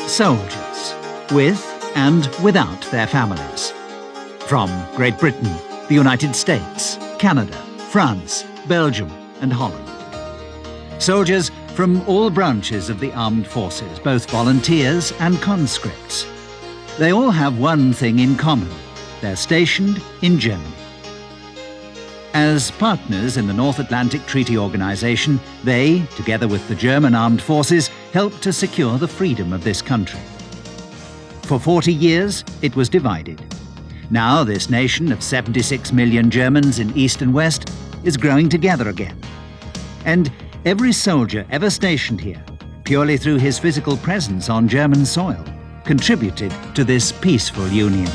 Soldiers, with and without their families. From Great Britain, the United States, Canada, France, Belgium and Holland. Soldiers from all branches of the armed forces, both volunteers and conscripts. They all have one thing in common. They're stationed in Germany. As partners in the North Atlantic Treaty Organization, they, together with the German armed forces, helped to secure the freedom of this country. For 40 years, it was divided. Now this nation of 76 million Germans in East and West is growing together again. And every soldier ever stationed here, purely through his physical presence on German soil, contributed to this peaceful union.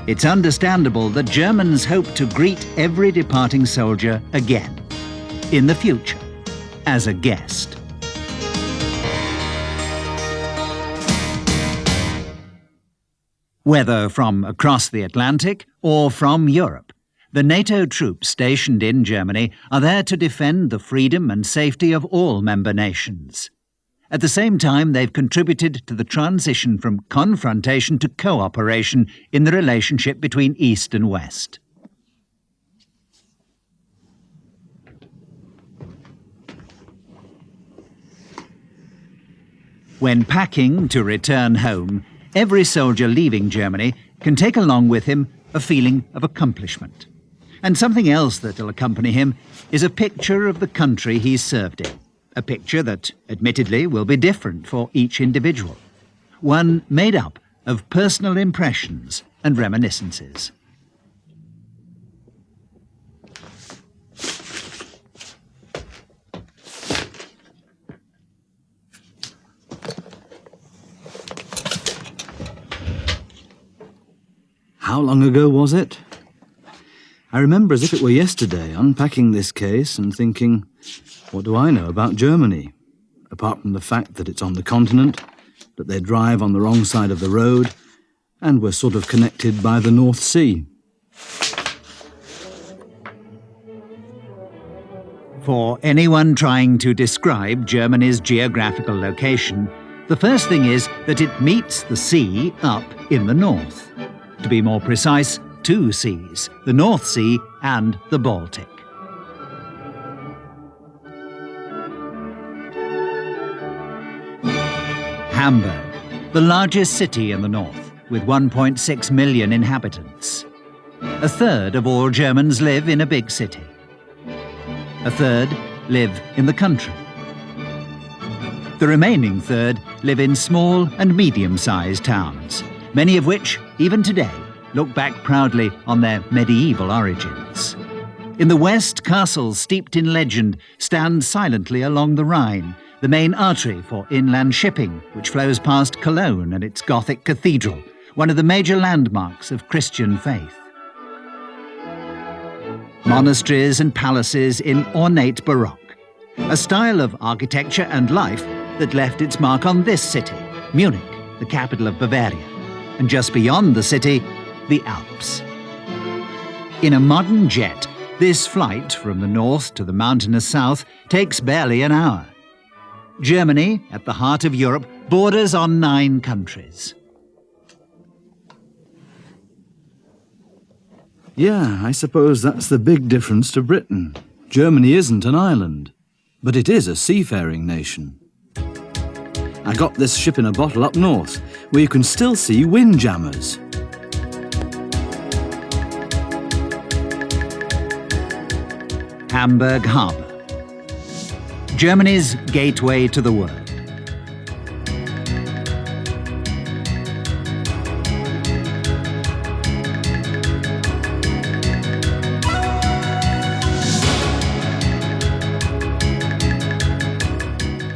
It's understandable that Germans hope to greet every departing soldier again, in the future, as a guest. Whether from across the Atlantic or from Europe, the NATO troops stationed in Germany are there to defend the freedom and safety of all member nations. At the same time, they've contributed to the transition from confrontation to cooperation in the relationship between East and West. When packing to return home, every soldier leaving Germany can take along with him a feeling of accomplishment. And something else that'll accompany him is a picture of the country he's served in. A picture that, admittedly, will be different for each individual. One made up of personal impressions and reminiscences. How long ago was it? I remember as if it were yesterday, unpacking this case and thinking, what do I know about Germany? Apart from the fact that it's on the continent, that they drive on the wrong side of the road, and we're sort of connected by the North Sea. For anyone trying to describe Germany's geographical location, the first thing is that it meets the sea up in the north. To be more precise, two seas, the North Sea and the Baltic. Hamburg, the largest city in the north, with 1.6 million inhabitants. A third of all Germans live in a big city. A third live in the country. The remaining third live in small and medium-sized towns, many of which, even today, look back proudly on their medieval origins. In the west, castles steeped in legend stand silently along the Rhine, the main artery for inland shipping, which flows past Cologne and its Gothic cathedral, one of the major landmarks of Christian faith. Monasteries and palaces in ornate Baroque, a style of architecture and life that left its mark on this city, Munich, the capital of Bavaria, and just beyond the city, the Alps. In a modern jet, this flight from the north to the mountainous south takes barely an hour. Germany, at the heart of Europe, borders on 9 countries. Yeah, I suppose that's the big difference to Britain. Germany isn't an island, but it is a seafaring nation. I got this ship in a bottle up north, where you can still see windjammers. Hamburg Harbour, Germany's gateway to the world.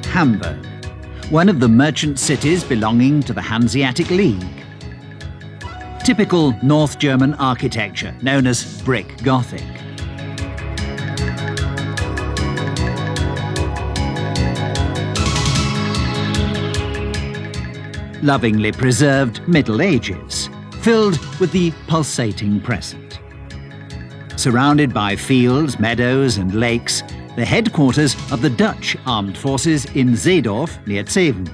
Hamburg, one of the merchant cities belonging to the Hanseatic League. Typical North German architecture, known as brick Gothic. lovingly preserved Middle Ages, filled with the pulsating present. Surrounded by fields, meadows and lakes, the headquarters of the Dutch armed forces in Zeedorf near Zeven.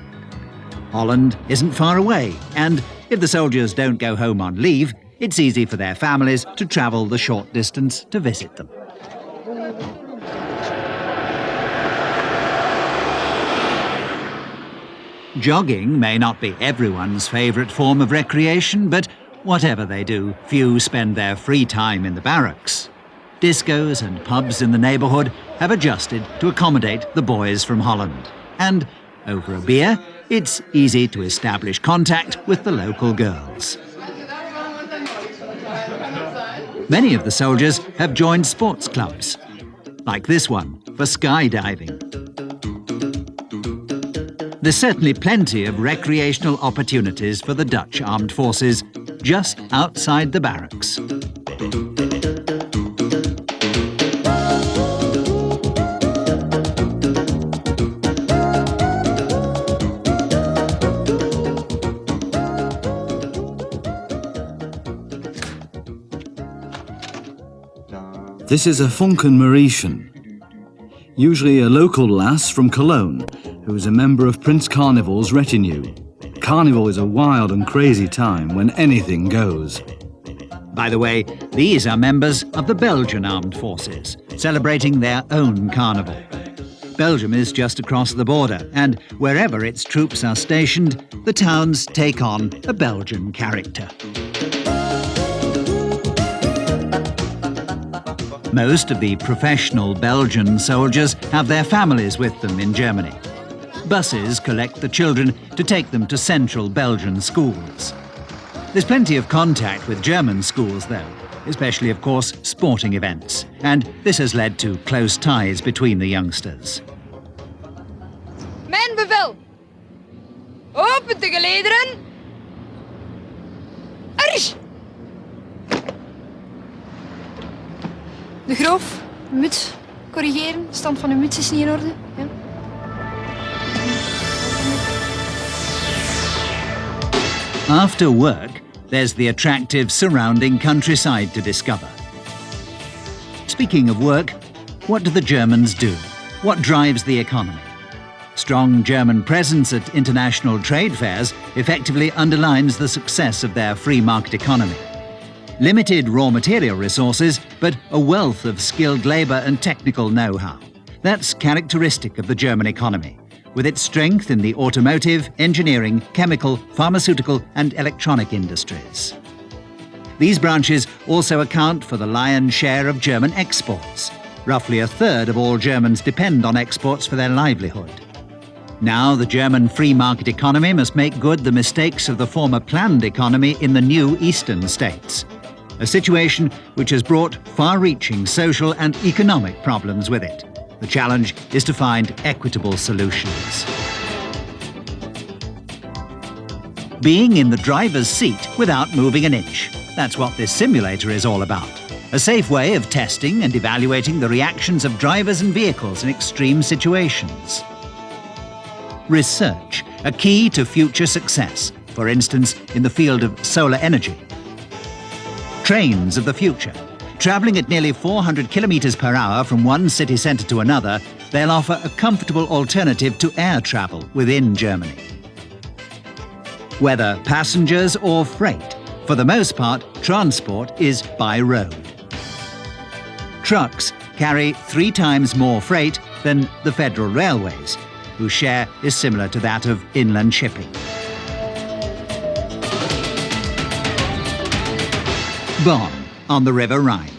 Holland isn't far away, and if the soldiers don't go home on leave, it's easy for their families to travel the short distance to visit them. Jogging may not be everyone's favourite form of recreation, but whatever they do, few spend their free time in the barracks. Discos and pubs in the neighbourhood have adjusted to accommodate the boys from Holland. And over a beer, it's easy to establish contact with the local girls. Many of the soldiers have joined sports clubs, like this one for skydiving. There's certainly plenty of recreational opportunities for the Dutch armed forces just outside the barracks. This is a Funken Mariechen, usually a local lass from Cologne, who is a member of Prince Carnival's retinue. Carnival is a wild and crazy time when anything goes. By the way, these are members of the Belgian armed forces, celebrating their own carnival. Belgium is just across the border, and wherever its troops are stationed, the towns take on a Belgian character. Most of the professional Belgian soldiers have their families with them in Germany. Buses collect the children to take them to central Belgian schools. There's plenty of contact with German schools, though, especially, of course, sporting events, and this has led to close ties between the youngsters. Mijn bevel! Open de gelederen! Arsch! De groof, muts, corrigeren. De stand van uw muts is niet in orde. Ja. After work, there's the attractive surrounding countryside to discover. Speaking of work, what do the Germans do? What drives the economy? Strong German presence at international trade fairs effectively underlines the success of their free market economy. Limited raw material resources, but a wealth of skilled labour and technical know-how. That's characteristic of the German economy, with its strength in the automotive, engineering, chemical, pharmaceutical and electronic industries. These branches also account for the lion's share of German exports. Roughly a third of all Germans depend on exports for their livelihood. Now the German free market economy must make good the mistakes of the former planned economy in the new eastern states. A situation which has brought far-reaching social and economic problems with it. The challenge is to find equitable solutions. Being in the driver's seat without moving an inch. That's what this simulator is all about. A safe way of testing and evaluating the reactions of drivers and vehicles in extreme situations. Research, a key to future success, for instance, in the field of solar energy. Trains of the future. Travelling at nearly 400 kilometres per hour from one city centre to another, they'll offer a comfortable alternative to air travel within Germany. Whether passengers or freight, for the most part, transport is by road. Trucks carry 3 times more freight than the Federal Railways, whose share is similar to that of inland shipping. Bonn, on the River Rhine.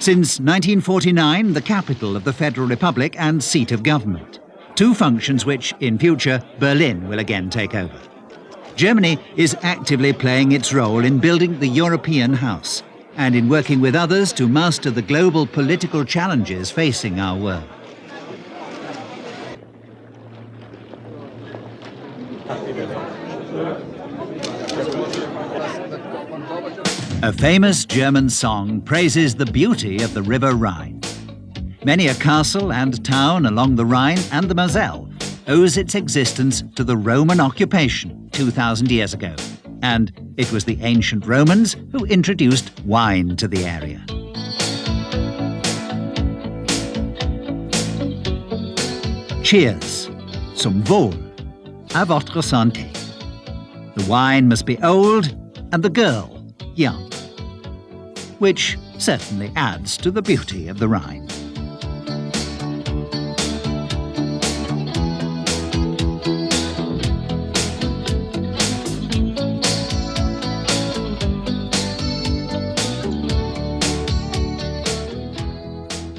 Since 1949, the capital of the Federal Republic and seat of government. 2 functions which, in future, Berlin will again take over. Germany is actively playing its role in building the European house and in working with others to master the global political challenges facing our world. A famous German song praises the beauty of the River Rhine. Many a castle and town along the Rhine and the Moselle owes its existence to the Roman occupation 2,000 years ago, and it was the ancient Romans who introduced wine to the area. Cheers, zum Wohl, à votre santé. The wine must be old and the girl young, which certainly adds to the beauty of the Rhine.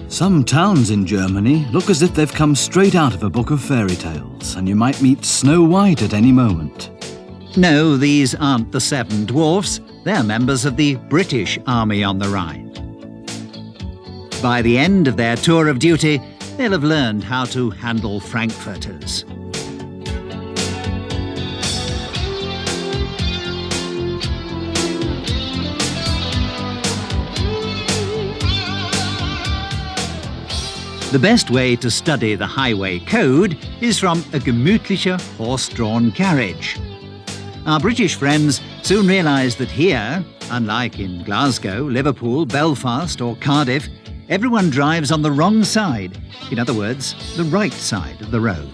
Some towns in Germany look as if they've come straight out of a book of fairy tales, and you might meet Snow White at any moment. No, these aren't the Seven Dwarfs. They're members of the British Army on the Rhine. By the end of their tour of duty, they'll have learned how to handle Frankfurters. The best way to study the highway code is from a gemütlicher horse-drawn carriage. Our British friends soon realised that here, unlike in Glasgow, Liverpool, Belfast or Cardiff, everyone drives on the wrong side, in other words, the right side of the road.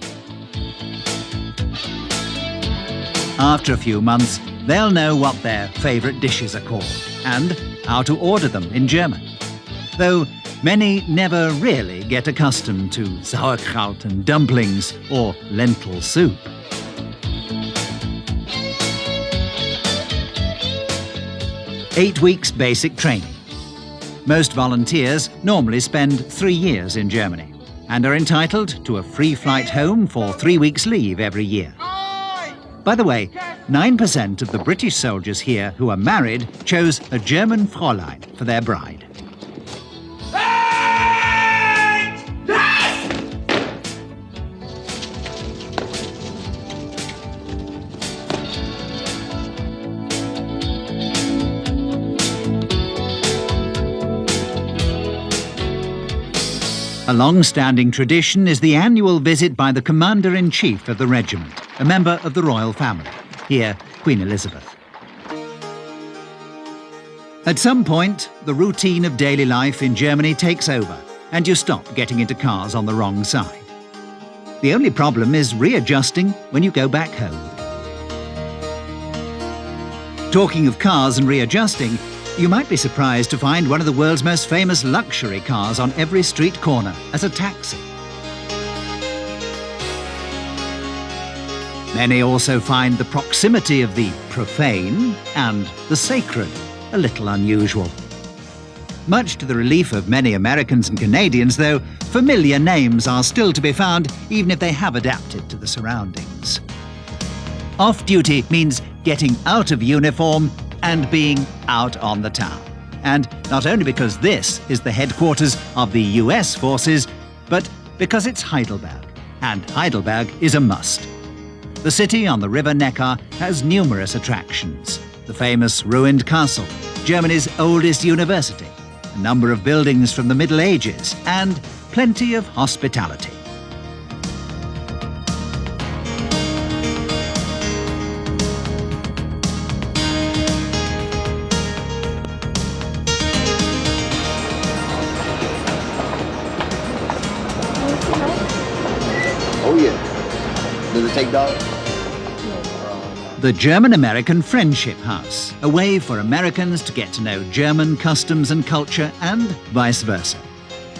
After a few months, they'll know what their favourite dishes are called and how to order them in German. Though many never really get accustomed to sauerkraut and dumplings or lentil soup. Eight weeks basic training. Most volunteers normally spend 3 years in Germany and are entitled to a free flight home for 3 weeks leave every year. By the way, 9% of the British soldiers here who are married chose a German Fräulein for their bride. A long-standing tradition is the annual visit by the Commander-in-Chief of the regiment, a member of the royal family, here Queen Elizabeth. At some point, the routine of daily life in Germany takes over, and you stop getting into cars on the wrong side. The only problem is readjusting when you go back home. Talking of cars and readjusting, you might be surprised to find one of the world's most famous luxury cars on every street corner as a taxi. Many also find the proximity of the profane and the sacred a little unusual. Much to the relief of many Americans and Canadians, though, familiar names are still to be found, even if they have adapted to the surroundings. Off-duty means getting out of uniform and being out on the town. And not only because this is the headquarters of the US forces, but because it's Heidelberg, and Heidelberg is a must. The city on the River Neckar has numerous attractions. The famous ruined castle, Germany's oldest university, a number of buildings from the Middle Ages, and plenty of hospitality. Oh yeah. Does it take dogs? The German-American Friendship House, a way for Americans to get to know German customs and culture and vice versa.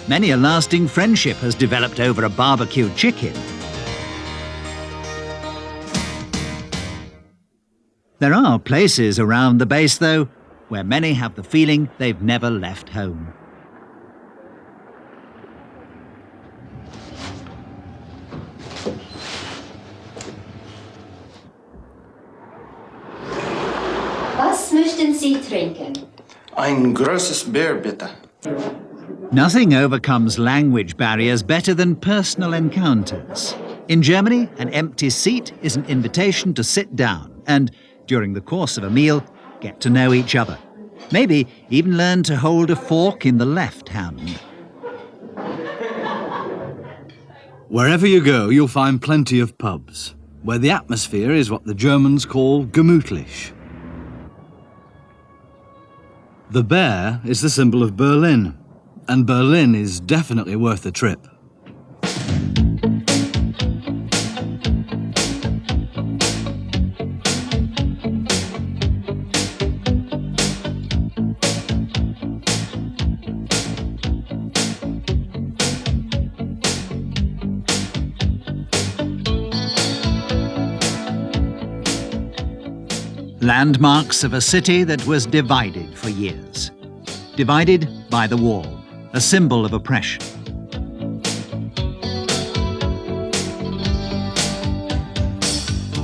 Many a lasting friendship has developed over a barbecued chicken. There are places around the base, though, where many have the feeling they've never left home. Was möchten Sie trinken? Ein großes Bier, bitte. Nothing overcomes language barriers better than personal encounters. In Germany, an empty seat is an invitation to sit down and, during the course of a meal, get to know each other. Maybe even learn to hold a fork in the left hand. Wherever you go, you'll find plenty of pubs. where the atmosphere is what the Germans call gemütlich. The bear is the symbol of Berlin, and Berlin is definitely worth the trip. Landmarks of a city that was divided for years. Divided by the wall, a symbol of oppression.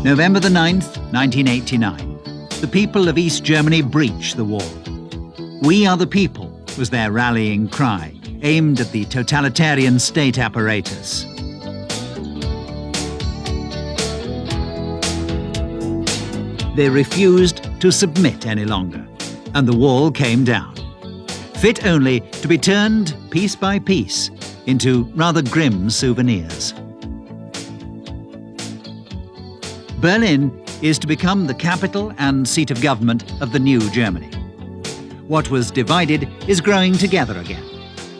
November the 9th, 1989. The people of East Germany breach the wall. "We are the people" was their rallying cry, aimed at the totalitarian state apparatus. They refused to submit any longer, and the wall came down, fit only to be turned piece by piece into rather grim souvenirs. Berlin is to become the capital and seat of government of the new Germany. What was divided is growing together again,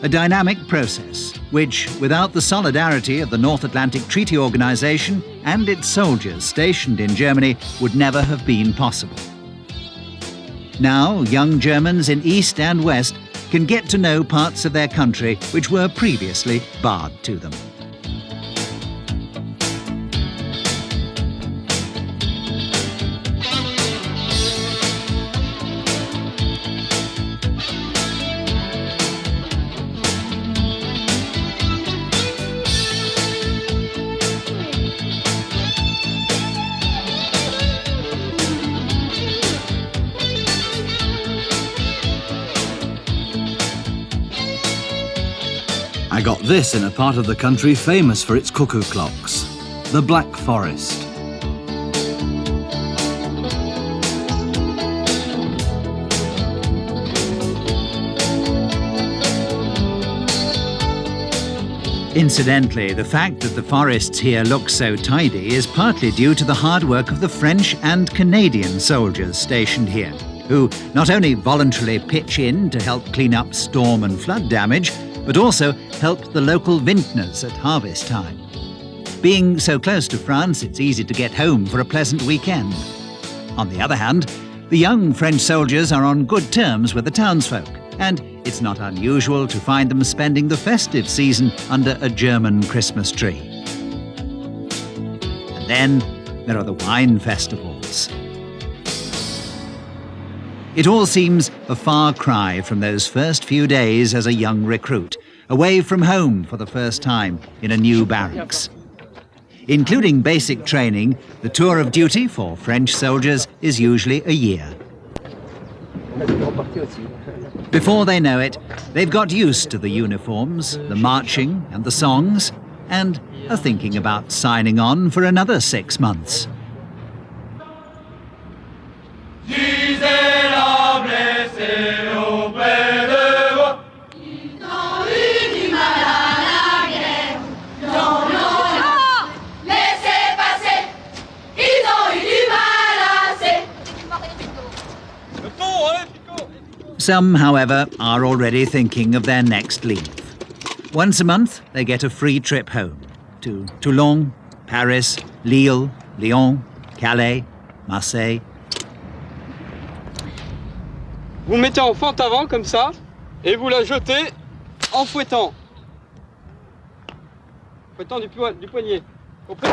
a dynamic process which, without the solidarity of the Noordatlantisch Treaty Organization and its soldiers stationed in Germany, would never have been possible. Now, young Germans in East and West can get to know parts of their country which were previously barred to them. I got this in a part of the country famous for its cuckoo clocks, the Black Forest. Incidentally, the fact that the forests here look so tidy is partly due to the hard work of the French and Canadian soldiers stationed here, who not only voluntarily pitch in to help clean up storm and flood damage, but also help the local vintners at harvest time. Being so close to France, it's easy to get home for a pleasant weekend. On the other hand, the young French soldiers are on good terms with the townsfolk, and it's not unusual to find them spending the festive season under a German Christmas tree. And then there are the wine festivals. It all seems a far cry from those first few days as a young recruit, away from home for the first time in a new barracks. Including basic training, the tour of duty for French soldiers is usually a year. Before they know it, they've got used to the uniforms, the marching and the songs, and are thinking about signing on for another 6 months. Some, however, are already thinking of their next leave. Once a month, they get a free trip home to Toulon, Paris, Lille, Lyon, Calais, Marseille. Vous mettez en fente avant comme ça et vous la jetez en fouettant. Fouettant du poignet. Compris?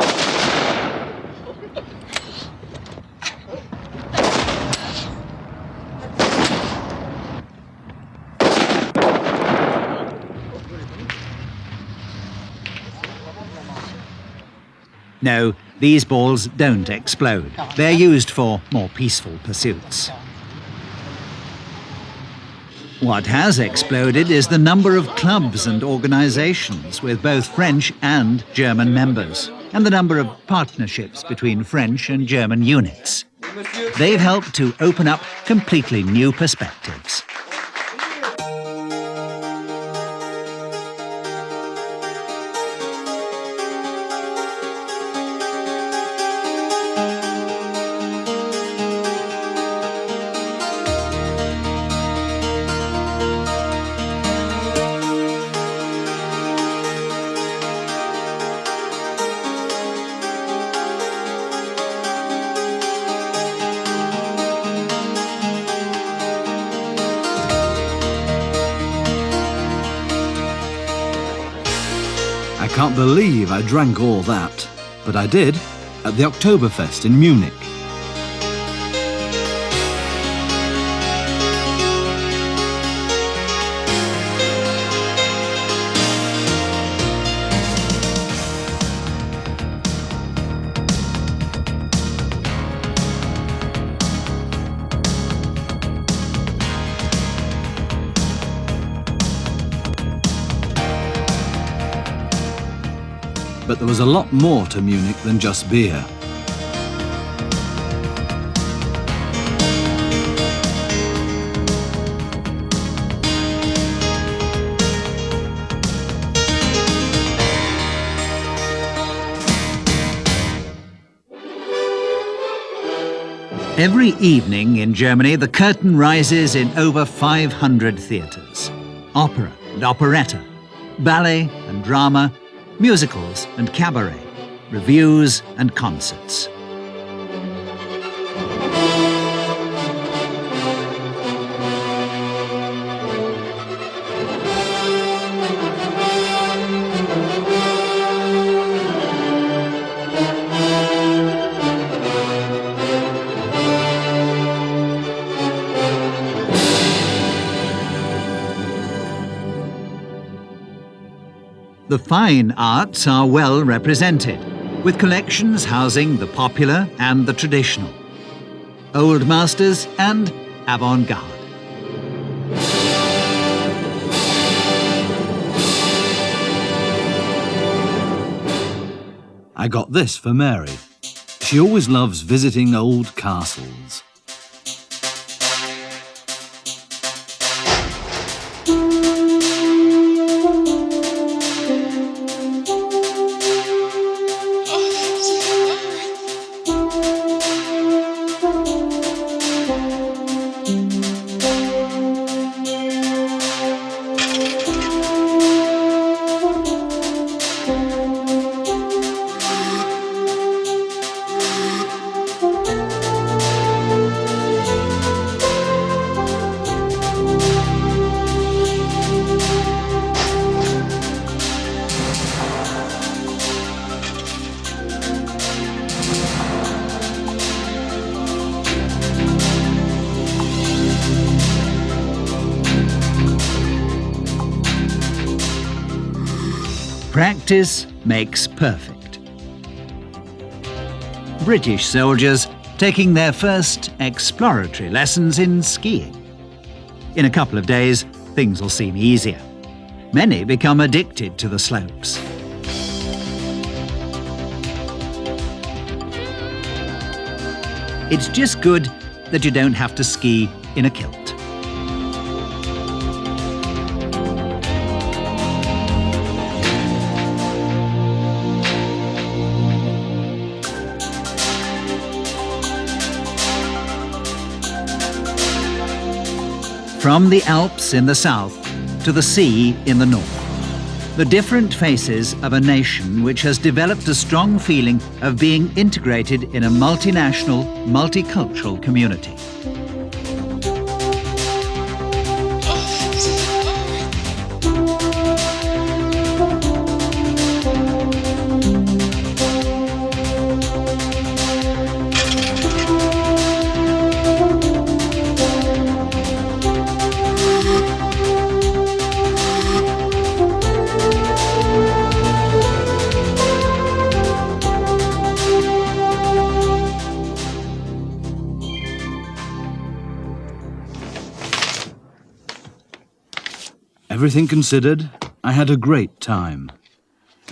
No, these balls don't explode. They're used for more peaceful pursuits. What has exploded is the number of clubs and organizations with both French and German members, and the number of partnerships between French and German units. They've helped to open up completely new perspectives. I can't believe I drank all that, but I did at the Oktoberfest in Munich. But there was a lot more to Munich than just beer. Every evening in Germany, the curtain rises in over 500 theatres. Opera and operetta, ballet and drama, musicals and cabaret, reviews and concerts. The fine arts are well represented, with collections housing the popular and the traditional, old masters and avant-garde. I got this for Mary. She always loves visiting old castles. Practice makes perfect. British soldiers taking their first exploratory lessons in skiing. In a couple of days, things will seem easier. Many become addicted to the slopes. It's just good that you don't have to ski in a kilt. From the Alps in the south to the sea in the north, the different faces of a nation which has developed a strong feeling of being integrated in a multinational, multicultural community. Everything considered, I had a great time.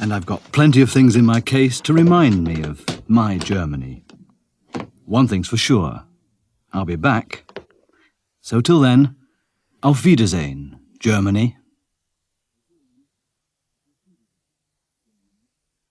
And I've got plenty of things in my case to remind me of my Germany. One thing's for sure, I'll be back. So till then, Auf Wiedersehen, Germany.